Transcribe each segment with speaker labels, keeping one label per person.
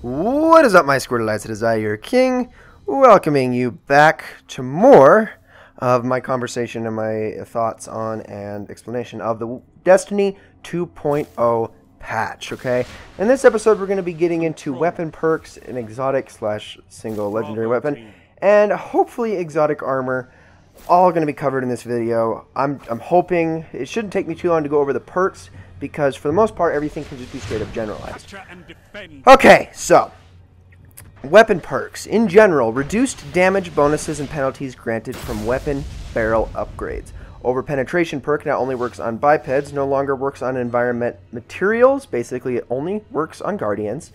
Speaker 1: What is up, my Squirtleites? It is I, your king, welcoming you back to more of my conversation and my thoughts on and explanation of the Destiny 2.0 patch, okay? In this episode, we're going to be getting into weapon perks, an exotic slash single legendary weapon, and hopefully exotic armor, all going to be covered in this video. I'm hoping it shouldn't take me too long to go over the perks, because for the most part, everything can just be straight up generalized. Okay, so, weapon perks. In general, reduced damage bonuses and penalties granted from weapon barrel upgrades. Over penetration perk now only works on bipeds, no longer works on environment materials, basically it only works on guardians.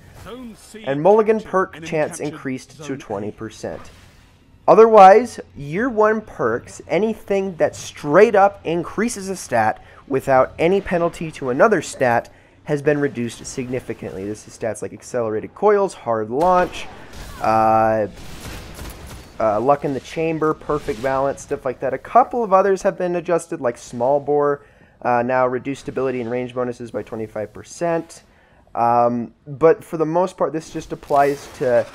Speaker 1: And mulligan perk chance increased to 20%. Otherwise, year 1 perks, anything that straight up increases a stat without any penalty to another stat, has been reduced significantly. This is stats like accelerated coils, hard launch, luck in the chamber, perfect balance, stuff like that. A couple of others have been adjusted, like small bore, now reduced stability and range bonuses by 25%. But for the most part, this just applies to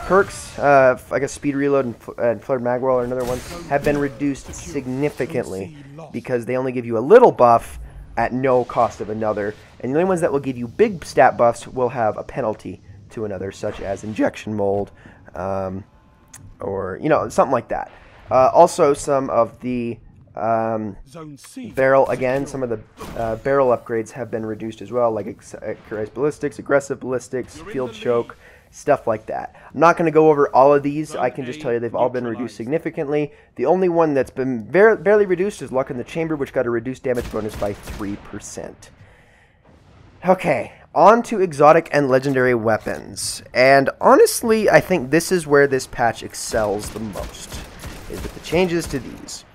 Speaker 1: perks. I guess speed reload and flared magwell or another one have been reduced significantly because they only give you a little buff at no cost of another. And the only ones that will give you big stat buffs will have a penalty to another, such as injection mold, or, you know, something like that. Also, some of the barrel, again, some of the barrel upgrades have been reduced as well, like accurate ballistics, aggressive ballistics, field choke, stuff like that. I'm not going to go over all of these. I can just tell you they've all been reduced significantly. The only one that's been barely reduced is luck in the chamber, which got a reduced damage bonus by 3%. Okay, on to exotic and legendary weapons. And honestly, I think this is where this patch excels the most, is with the changes to these.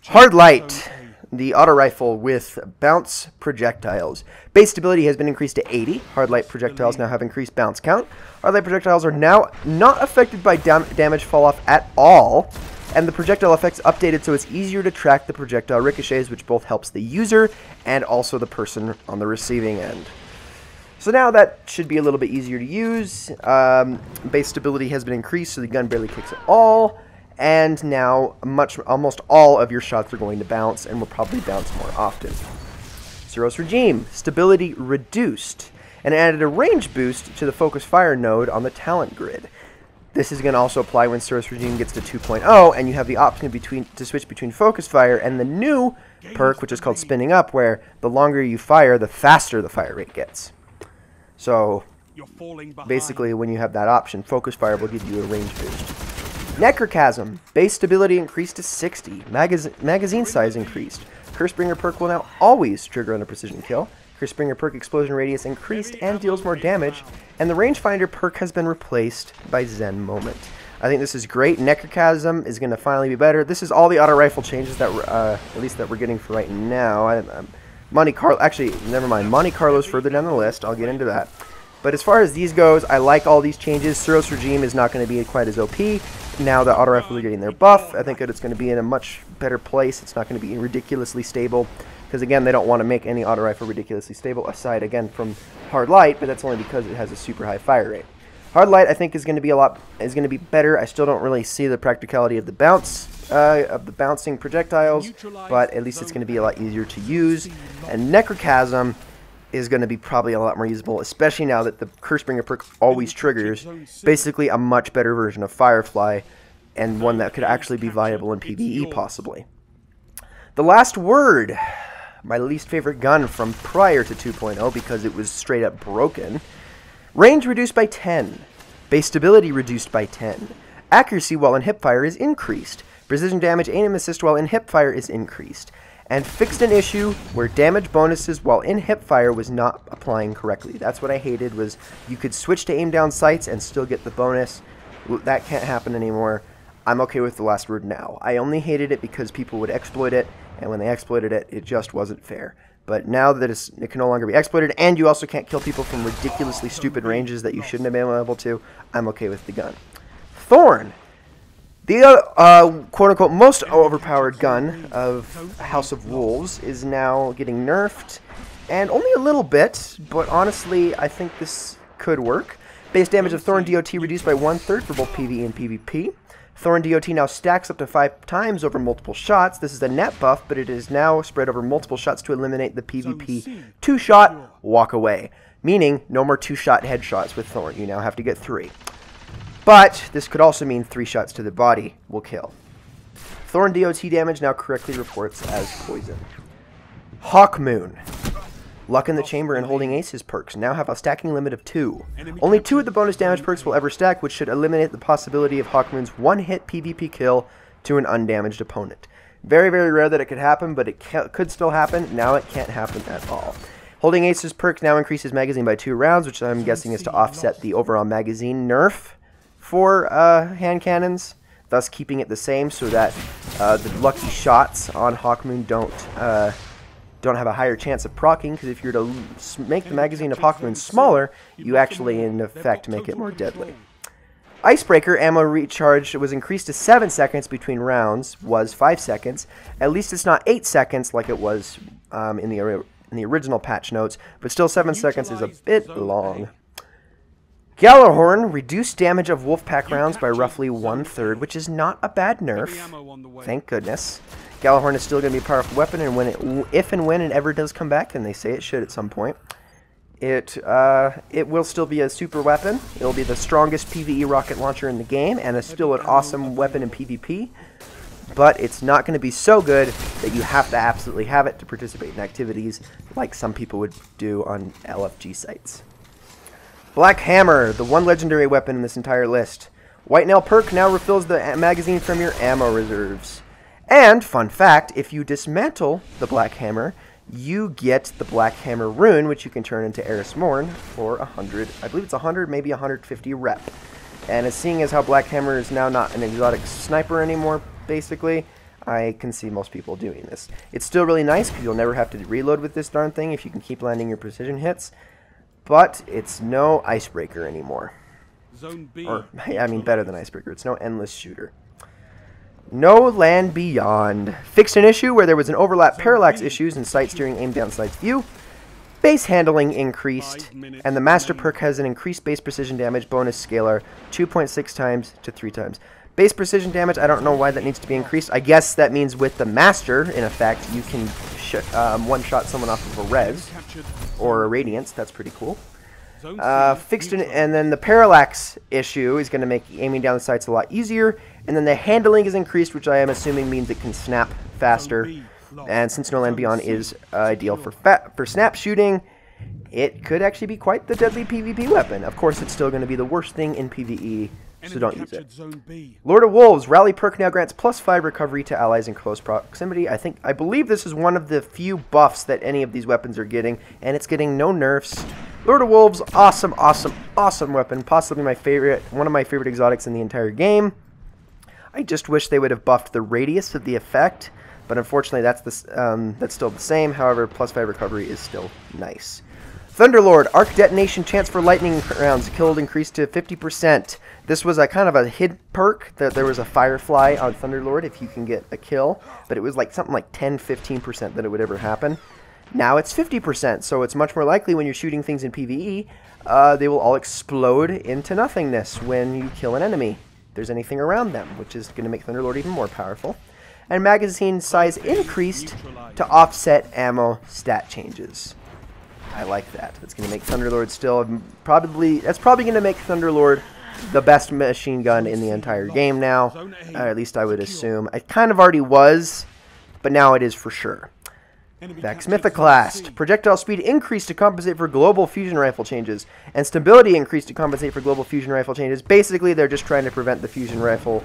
Speaker 1: Hard light, the auto rifle with bounce projectiles. Base stability has been increased to 80. Hard light projectiles now have increased bounce count. Hard light projectiles are now not affected by damage fall off at all. And the projectile effects updated so it's easier to track the projectile ricochets, which both helps the user and also the person on the receiving end. So now that should be a little bit easier to use. Base stability has been increased so the gun barely kicks at all. And now almost all of your shots are going to bounce and will probably bounce more often. Suros Regime, stability reduced, and added a range boost to the focus fire node on the talent grid. This is going to also apply when Suros Regime gets to 2.0, and you have the option to switch between focus fire and the new perk, which is called spinning up, where the longer you fire, the faster the fire rate gets. So basically, when you have that option, focus fire will give you a range boost. Necrochasm, base stability increased to 60, magazine size increased. Cursebringer perk will now always trigger on a precision kill. Cursebringer perk explosion radius increased and deals more damage, and the rangefinder perk has been replaced by Zen Moment. I think this is great. Necrochasm is going to finally be better. This is all the auto rifle changes that at least that we're getting for right now. Monte Carlo, actually, never mind. Monte Carlo's further down the list. I'll get into that. But as far as these goes, I like all these changes. Suros Regime is not going to be quite as OP. Now the auto rifles are getting their buff. I think that it's going to be in a much better place. It's not going to be ridiculously stable. Because again, they don't want to make any auto rifle ridiculously stable, aside again from Hard Light, but that's only because it has a super high fire rate. Hard Light I think is going to be better. I still don't really see the practicality of the bouncing projectiles, but at least it's going to be a lot easier to use. And Necrochasm is going to be probably a lot more usable, especially now that the Cursebringer perk always triggers. Basically a much better version of Firefly, and one that could actually be viable in PvE possibly. The Last Word, my least favorite gun from prior to 2.0 because it was straight up broken. Range reduced by 10. Base stability reduced by 10. Accuracy while in hipfire is increased. Precision damage aim assist while in hipfire is increased. And fixed an issue where damage bonuses while in hipfire was not applying correctly. That's what I hated, was you could switch to aim down sights and still get the bonus. That can't happen anymore. I'm okay with the Last Word now. I only hated it because people would exploit it, and when they exploited it, it just wasn't fair. But now that it can no longer be exploited, and you also can't kill people from ridiculously stupid ranges that you shouldn't have been able to, I'm okay with the gun. Thorn. The quote-unquote most overpowered gun of House of Wolves is now getting nerfed, and only a little bit, but honestly, I think this could work. Base damage of Thorn DOT reduced by 1/3 for both PvE and PvP. Thorn DOT now stacks up to 5 times over multiple shots. This is a net buff, but it is now spread over multiple shots to eliminate the PvP 2-shot walk away. Meaning, no more 2-shot headshots with Thorn. You now have to get 3. But this could also mean 3 shots to the body will kill. Thorn DOT damage now correctly reports as poison. Hawk Moon. Luck in the Chamber and Holding Aces perks now have a stacking limit of 2. Only 2 of the bonus damage perks will ever stack, which should eliminate the possibility of Hawk Moon's one-hit PvP kill to an undamaged opponent. Very, very rare that it could happen, but it could still happen. Now it can't happen at all. Holding Aces perk now increases magazine by 2 rounds, which I'm guessing is to offset the overall magazine nerf for hand cannons, thus keeping it the same so that the lucky shots on Hawk Moon don't have a higher chance of proccing, because if you're to make the magazine of Hawk Moon smaller, you actually, in effect, make it more deadly. Icebreaker ammo recharge was increased to 7 seconds between rounds, was 5 seconds. At least it's not 8 seconds like it was in the original patch notes, but still 7 seconds is a bit long. Gjallarhorn reduced damage of Wolfpack rounds by roughly 1/3, which is not a bad nerf. Thank goodness. Gjallarhorn is still going to be a powerful weapon, and if and when it ever does come back, and they say it should at some point, it will still be a super weapon. It will be the strongest PvE rocket launcher in the game, and it's still an awesome weapon in PvP. But it's not going to be so good that you have to absolutely have it to participate in activities like some people would do on LFG sites. Black Hammer, the one legendary weapon in this entire list. White Nail perk now refills the magazine from your ammo reserves. And, fun fact, if you dismantle the Black Hammer, you get the Black Hammer rune, which you can turn into Eris Morn for 100, I believe it's 100, maybe 150 rep. And seeing as how Black Hammer is now not an exotic sniper anymore, basically, I can see most people doing this. It's still really nice, because you'll never have to reload with this darn thing if you can keep landing your precision hits. But it's no Icebreaker anymore. Or, I mean, better than Icebreaker. It's no Endless Shooter. No Land Beyond. Fixed an issue where there was an overlap parallax issues in sights during aim down sights view. Base handling increased, and the Master perk has an increased base precision damage bonus scalar 2.6 times to 3 times. Base precision damage, I don't know why that needs to be increased. I guess that means with the Master, in effect, you can one-shot someone off of a res or a radiance. That's pretty cool. And then the parallax issue is going to make aiming down the sights a lot easier. And then the handling is increased, which I am assuming means it can snap faster. And since No Land Beyond is ideal for snap shooting, it could actually be quite the deadly PvP weapon. Of course, it's still going to be the worst thing in PvE, so don't use it. Lord of Wolves, Rally perk now grants +5 recovery to allies in close proximity. I believe this is one of the few buffs that any of these weapons are getting, and it's getting no nerfs. Lord of Wolves, awesome, awesome, awesome weapon. Possibly my favorite, one of my favorite exotics in the entire game. I just wish they would have buffed the radius of the effect, but unfortunately that's still the same. However, +5 recovery is still nice. Thunderlord, arc detonation chance for lightning rounds killed increased to 50%. This was a kind of a hid perk that there was a firefly on Thunderlord if you can get a kill, but it was like something like 10-15% that it would ever happen. Now it's 50%, so it's much more likely when you're shooting things in PvE, they will all explode into nothingness when you kill an enemy. If there's anything around them, which is going to make Thunderlord even more powerful. And magazine size increased to offset ammo stat changes. I like that. That's going to make Thunderlord that's probably going to make Thunderlord the best machine gun in the entire game now. At least I would assume. It kind of already was, but now it is for sure. Vex Mythoclast. Projectile speed increased to compensate for global fusion rifle changes, and stability increased to compensate for global fusion rifle changes. Basically, they're just trying to prevent the fusion rifle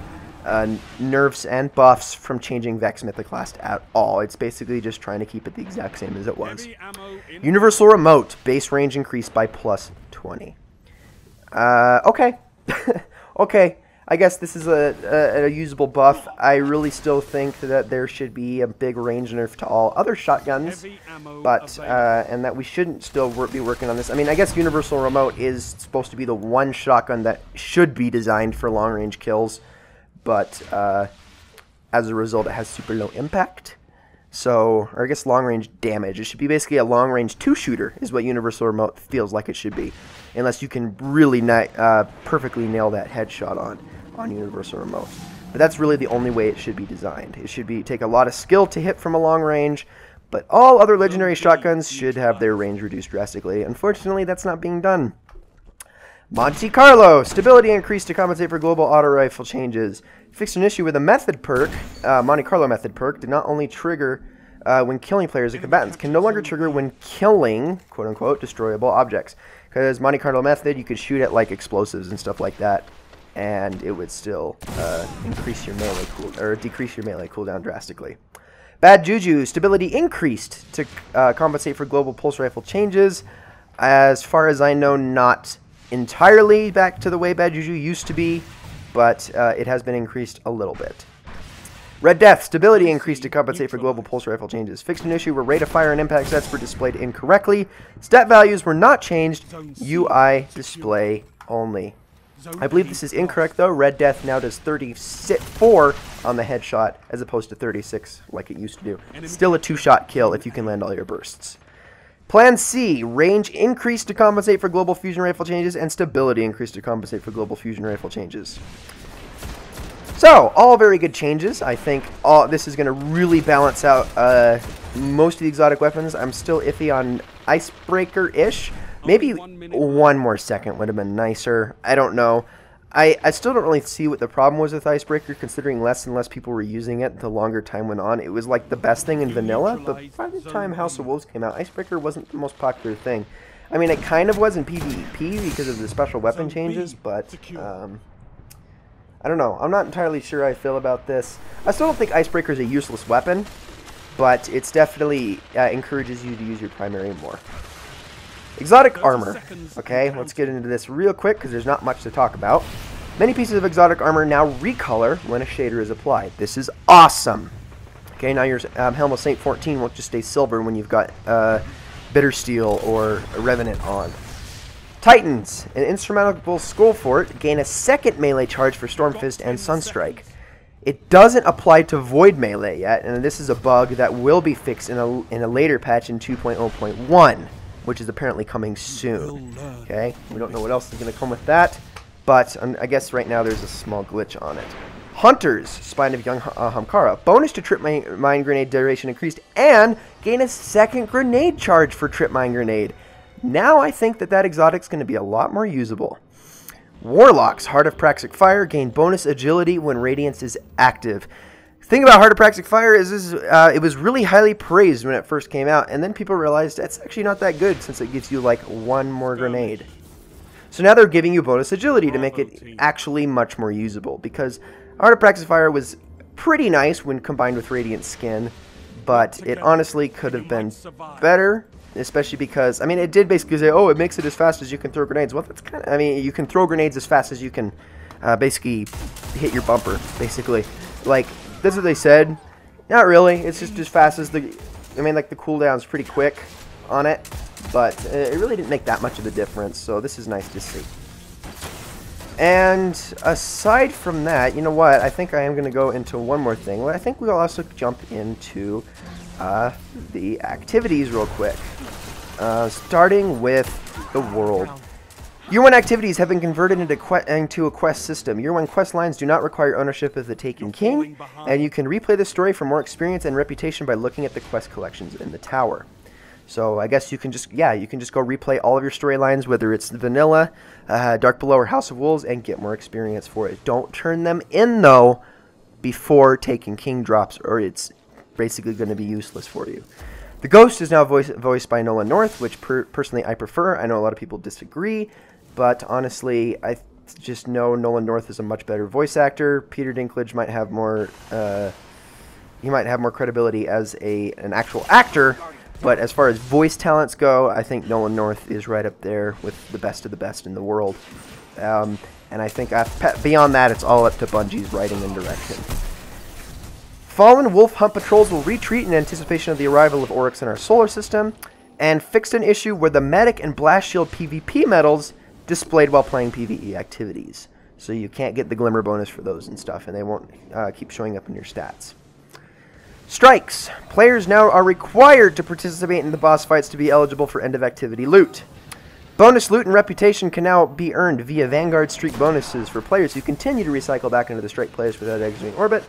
Speaker 1: nerfs and buffs from changing Vex Mythoclast at all. It's basically just trying to keep it the exact same as it was. Universal Remote. Base range increased by +20. Okay. Okay. I guess this is a usable buff. I really still think that there should be a big range nerf to all other shotguns, but and that we shouldn't still be working on this. I mean, I guess Universal Remote is supposed to be the one shotgun that should be designed for long-range kills, but as a result, it has super low impact. So, or I guess long-range damage. It should be basically a long-range 2-shooter is what Universal Remote feels like it should be. unless you can really perfectly nail that headshot on universal remote. But that's really the only way it should be designed. It should take a lot of skill to hit from a long range, but all other legendary shotguns should have their range reduced drastically. Unfortunately, that's not being done. Monte Carlo. Stability increased to compensate for global auto rifle changes. Fixed an issue with a method perk. Monte Carlo method perk did not only trigger when killing players and combatants, can no longer trigger when killing, quote-unquote, destroyable objects. Because Monte Carlo method, you could shoot at like explosives and stuff like that, and it would still increase your melee decrease your melee cooldown drastically. Bad Juju. Stability increased to compensate for global pulse rifle changes. As far as I know, not entirely back to the way Bad Juju used to be, but it has been increased a little bit. Red Death. Stability increased to compensate for global pulse rifle changes. Fixed an issue where rate of fire and impact stats were displayed incorrectly. Stat values were not changed. UI display only. I believe this is incorrect though. Red Death now does 34 on the headshot as opposed to 36 like it used to do. Still a 2-shot kill if you can land all your bursts. Plan C. Range increased to compensate for global fusion rifle changes, and stability increased to compensate for global fusion rifle changes. So, all very good changes. I think this is going to really balance out most of the exotic weapons. I'm still iffy on Icebreaker-ish. Maybe one more second would have been nicer. I don't know. I still don't really see what the problem was with Icebreaker, considering less and less people were using it the longer time went on. It was like the best thing in vanilla, but by the time House of Wolves came out, Icebreaker wasn't the most popular thing. I mean, it kind of was in PvP because of the special weapon changes, but I don't know. I'm not entirely sure how I feel about this. I still don't think Icebreaker is a useless weapon, but it's definitely encourages you to use your primary more. Exotic armor. Okay, let's get into this real quick because there's not much to talk about. Many pieces of exotic armor now recolor when a shader is applied. This is awesome. Okay, now your Helm of Saint 14 won't just stay silver when you've got Bitter Steel or a Revenant on. Titans. An insurmountable skull fort gain a second melee charge for Stormfist and Sunstrike. It doesn't apply to Void melee yet, and this is a bug that will be fixed in a later patch in 2.0.1. which is apparently coming soon. Okay, we don't know what else is going to come with that, but I guess right now there's a small glitch on it. Hunters, Spine of Young Hamkara. Bonus to Trip Mine Grenade duration increased, and gain a second grenade charge for Trip Mine Grenade. Now I think that exotic's going to be a lot more usable. Warlocks, Heart of Praxic Fire, gain bonus agility when Radiance is active. The thing about Heart of Praxic Fire is it was really highly praised when it first came out, and then people realized it's actually not that good since it gives you like one more grenade. So now they're giving you bonus agility to make it actually much more usable, because Heart of Praxic Fire was pretty nice when combined with Radiant Skin, but it honestly could have been better, especially because, I mean, it did basically say, oh, it makes it as fast as you can throw grenades. Well, that's kind of, I mean, you can throw grenades as fast as you can basically hit your bumper, basically. Like, that's what they said. Not really. It's just as fast as the... I mean, like, the cooldown's pretty quick on it. But it really didn't make that much of a difference. So this is nice to see. And aside from that, you know what? I think I am going to go into one more thing. I think we'll also jump into the activities real quick. Starting with the world. Year 1 activities have been converted into a quest system. Year 1 quest lines do not require ownership of the Taken King, and you can replay the story for more experience and reputation by looking at the quest collections in the tower. So I guess you can just, yeah, you can just go replay all of your storylines, whether it's Vanilla, Dark Below, or House of Wolves, and get more experience for it. Don't turn them in, though, before Taken King drops, or it's basically going to be useless for you. The Ghost is now voiced by Nolan North, which personally I prefer. I know a lot of people disagree. But honestly, I just know Nolan North is a much better voice actor. Peter Dinklage might have more, he might have more credibility as an actual actor. But as far as voice talents go, I think Nolan North is right up there with the best of the best in the world. And I think beyond that, it's all up to Bungie's writing and direction. Fallen Wolf Hunt patrols will retreat in anticipation of the arrival of Oryx in our solar system, and fixed an issue where the Medic and Blast Shield PvP medals displayed while playing PvE activities. So you can't get the Glimmer bonus for those and stuff, and they won't keep showing up in your stats. Strikes. Players now are required to participate in the boss fights to be eligible for end-of-activity loot. Bonus loot and reputation can now be earned via Vanguard streak bonuses for players who continue to recycle back into the strike place without exiting orbit.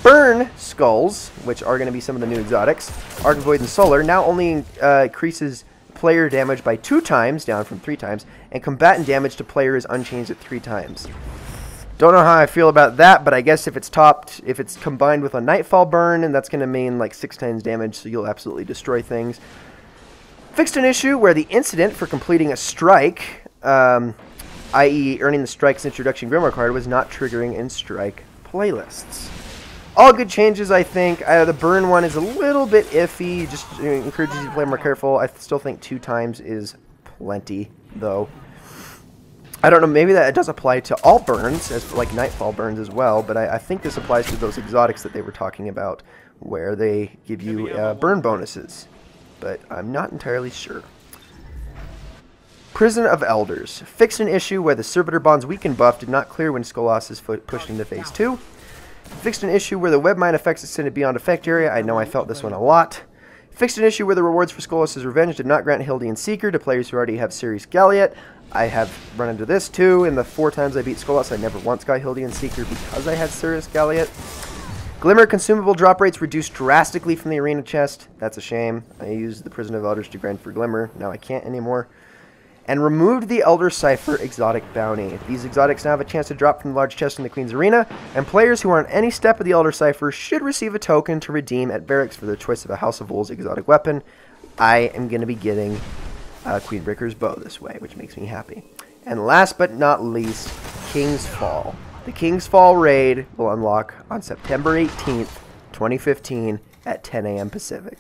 Speaker 1: Burn skulls, which are going to be some of the new exotics, Arc Void and Solar, now only increases player damage by 2 times, down from 3 times, and combatant damage to player is unchanged at 3 times. Don't know how I feel about that, but I guess if it's combined with a Nightfall burn, and that's going to mean like 6 times damage, so you'll absolutely destroy things. Fixed an issue where the incident for completing a strike, i.e. earning the strike's introduction Grimoire card, was not triggering in strike playlists. All good changes, I think. The burn one is a little bit iffy, just encourages you to play more careful. I still think 2 times is plenty, though. I don't know, maybe that does apply to all burns, as like Nightfall burns as well, but I think this applies to those exotics that they were talking about, where they give you burn bonuses. But I'm not entirely sure. Prison of Elders. Fixed an issue where the Servitor Bond's weaken buff did not clear when Skolas is pushed into Phase 2. Fixed an issue where the webmine effects extended beyond effect area. I know I felt this one a lot. Fixed an issue where the rewards for Skolas' revenge did not grant Hildian Seeker to players who already have Ceres Galliot. I have run into this too. In the 4 times I beat Skolas, I never once got Hildian Seeker because I had Ceres Galliot. Glimmer consumable drop rates reduced drastically from the arena chest. That's a shame. I used the Prison of Elders to grind for Glimmer. Now I can't anymore. And removed the Elder Cipher exotic bounty. These exotics now have a chance to drop from the large chest in the Queen's Arena, and players who are on any step of the Elder Cipher should receive a token to redeem at barracks for their choice of a House of Wolves exotic weapon. I am going to be getting Queenbreaker's Bow this way, which makes me happy. And last but not least, King's Fall. The King's Fall raid will unlock on September 18th, 2015 at 10 a.m. Pacific.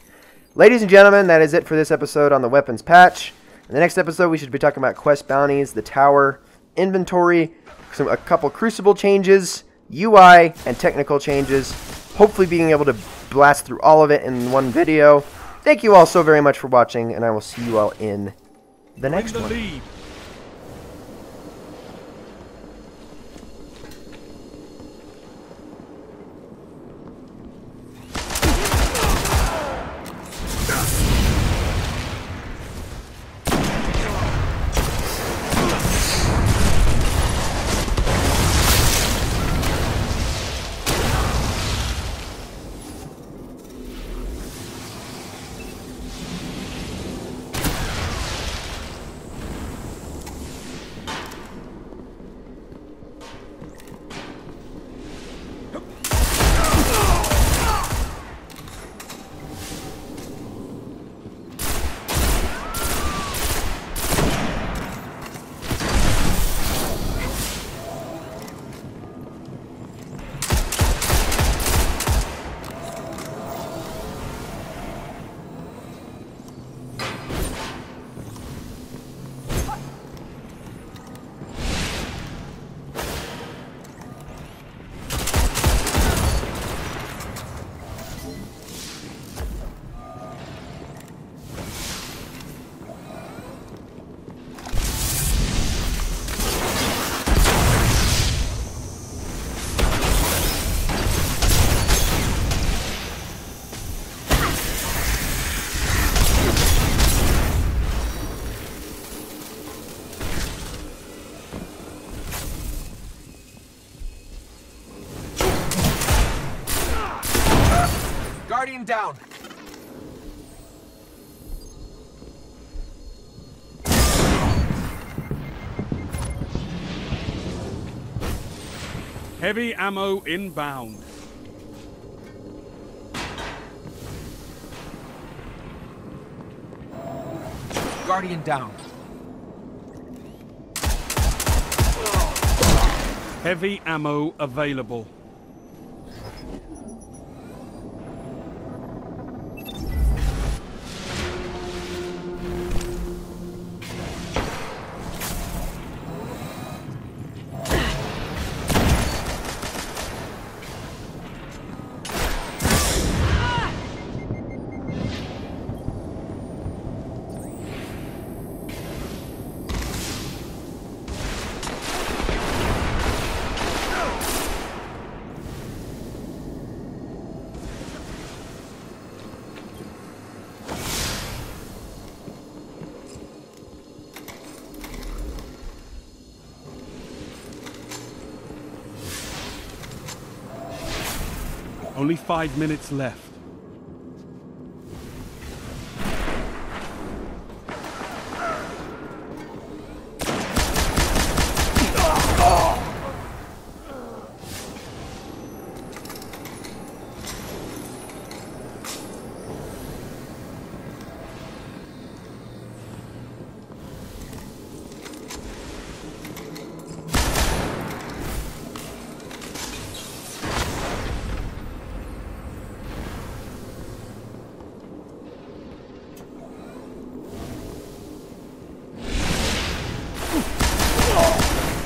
Speaker 1: Ladies and gentlemen, that is it for this episode on the weapons patch. In the next episode, we should be talking about quest bounties, the tower, inventory, a couple Crucible changes, UI, and technical changes. Hopefully being able to blast through all of it in one video. Thank you all so very much for watching, and I will see you all in the next one.
Speaker 2: Guardian down.
Speaker 3: Heavy ammo inbound.
Speaker 2: Guardian down.
Speaker 3: Heavy ammo available. Only 5 minutes left.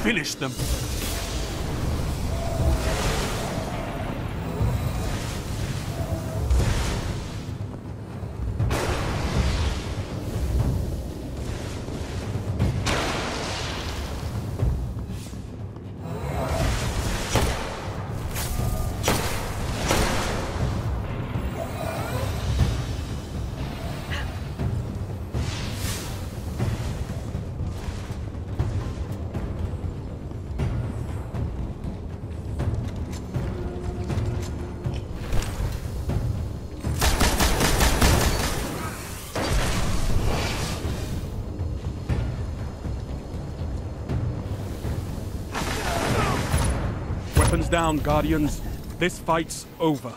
Speaker 3: Finish them. Weapons down, Guardians. This fight's over.